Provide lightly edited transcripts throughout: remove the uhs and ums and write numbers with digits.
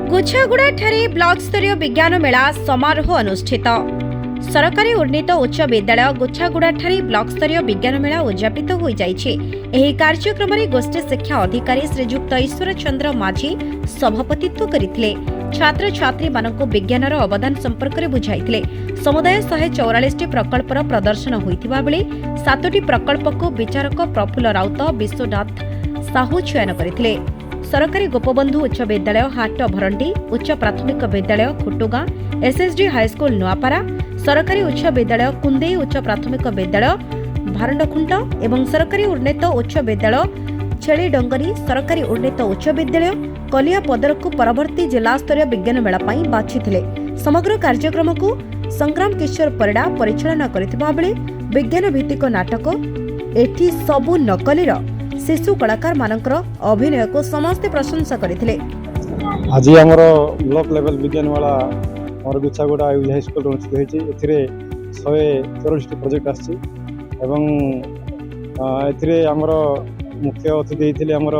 गुछागुड़ा block स्तरीय विज्ञान मेला समारोह अनुष्ठित। सरकारी उन्नीत उच्च विद्यालय गुछागुड़ा ब्लॉक स्तरीय विज्ञान मेला उद्यापित हो जाइए। कार्यक्रम में गोष्ठी शिक्षा अधिकारी श्रीजुक्त ईश्वर चंद्र माझी सभापतित्व करथिले। छात्र छात्री मानक विज्ञान अवदान संपर्क में बुझाइथिले। समुदाय 144 प्रकल्पर प्रदर्शन होइथिबा बेले 7टी प्रकल्प को विचारक प्रफुल्ल राउत विश्वनाथ साहू चयन करथिले। सरकारी गोपबंधु उच्च विद्यालय हाट भरंडी, उच्च प्राथमिक विद्यालय खुटुगा, एसएसडी हाईस्कूल नुआपारा, सरकारी उच्च विद्यालय कुंदे, उच्च प्राथमिक विद्यालय भारंडखुंट एवं सरकारी उन्नत उच्च विद्यालय छेली डंगरी, सरकारी उन्नत उच्च विद्यालय कलिया पदर को परवर्ती जिला स्तरीय विज्ञान मेला बाछिथिले। समग्र कार्यक्रम को संग्राम किशोर परिडा परिचालना करथिबा बेले विज्ञान भित्तिक नाटक एठी सबु नकलीर शिशु कलाकार मानकर अभिनय को समस्ते प्रशंसा करथिले। आज आमर ब्लॉक लेवल विज्ञान मेला आम गुछागुड़ा हाई स्कूल अनुष्ठित होती। 164 प्रोजेक्ट आसी आमर मुख्य अतिथि होते आमर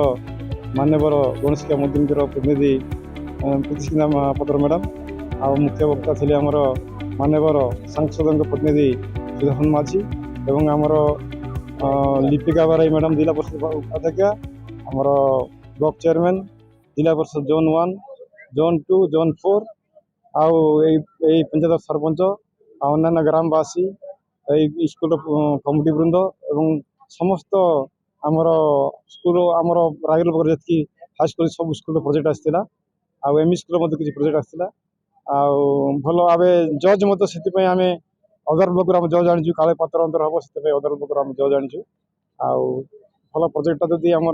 मान्यवर गणेश शिक्षा मंत्री प्रतिनिधि प्रीतिस्मिता महापात्र मैडम। आ मुख्य वक्ता थे आमर मान्यवर सांसद प्रतिनिधि सुदर्शन माझी एवं आमर लिपिका बाराई मैडम जिला परिषद उपाध्यक्षा, आमर ब्लॉक चेयरमैन, जिला परिषद जोन 1, जोन 2, जोन 4 आउ पंचायत सरपंच अन्य ग्रामवासी स्कूल कमिटी वृंद एवं समस्त आमर स्कूल आमर रायगढ़ जी हाई स्कूल सब स्कूल प्रोजेक्ट आसाला। एमई स्कूल किसी प्रोजेक्ट आसाला। भल आवे जज मत से आम अदर ब्लॉक आम जज आनी काले पात्र अंतर हम से अदर ब्लॉक आम जज आनी भल प्रोजेक्टा जदि आम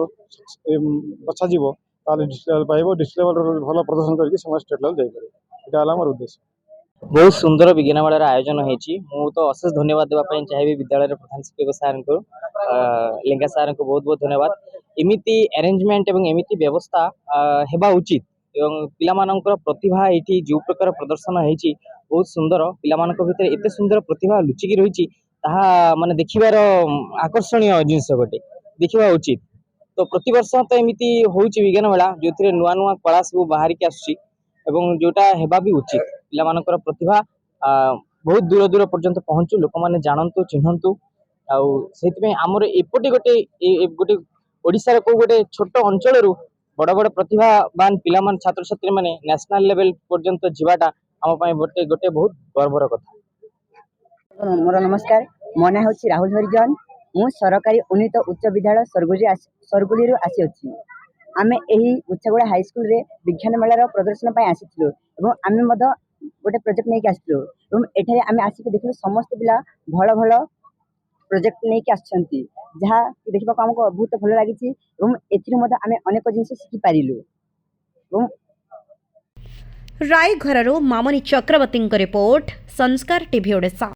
बछा डिस्ट्रिक्ट पाइब डिस्ट्रिक्ट लेवल भल प्रदर्शन करके स्टेट लेवल जापर यहाँ आम उद्देश्य। बहुत सुंदर विज्ञान मेलार आयोजन होती। तो अशेष धन्यवाद देवाई चाहिए विद्यालय प्रधान शिक्षक सार को लेंगा सार को बहुत बहुत धन्यवाद। एमती अरेंजमेंट एवं एमती व्यवस्था हेबा उचित एवं पिलामानंकर प्रतिभा ये जो प्रकार प्रदर्शन होती बहुत सुंदर। पिलामानंक भितर एते सुंदर प्रतिभा लुचिकी रही माने देखिबार आकर्षणीय जिनस गोटे देखा उचित। तो प्रति वर्ष तो एमती होची विज्ञान मेला जो थे नुआ नुआ कला सब बाहर की आसुची एवं जोटा हेबा भी उचित। पिलामानंकर प्रतिभा बहुत दूर दूर पर्यंत पहुंचू, लोक मैंने जानतु चिन्हतु। आमर एपटे गोटे गोटे ओडिशार को गोटे छोट अंचल बड़ बड़ प्रतिभावान पिला छात्र छात्री मैंने नेशनल लेवल पर्यंत जावाटा आम गोटे गोटे बहुत गर्वर कथा। मोर नमस्कार, मो ना हूँ राहुल हरिजन। मु सरकारी उन्नीत उच्च विद्यालय सरगुली आसी अच्छी। आमे यही गुछागुड़ा हाई स्कूल रे विज्ञान मेलार प्रदर्शन आसीथिलु एवं आमे मद गोटे प्रोजेक्ट नहीं आसीथिलु एवं एठारे आमे आसिक देखलु समस्त पिला भल भल प्रोजेक्ट नहीं आछंती जहाँ देखा आमको बहुत भल लगी एवं एथिरु मद आमे अनेक जिनिस शिखि पारिलु। रायघररू मामनी चक्रवर्ती रिपोर्ट, संस्कार टीवी ओडिशा।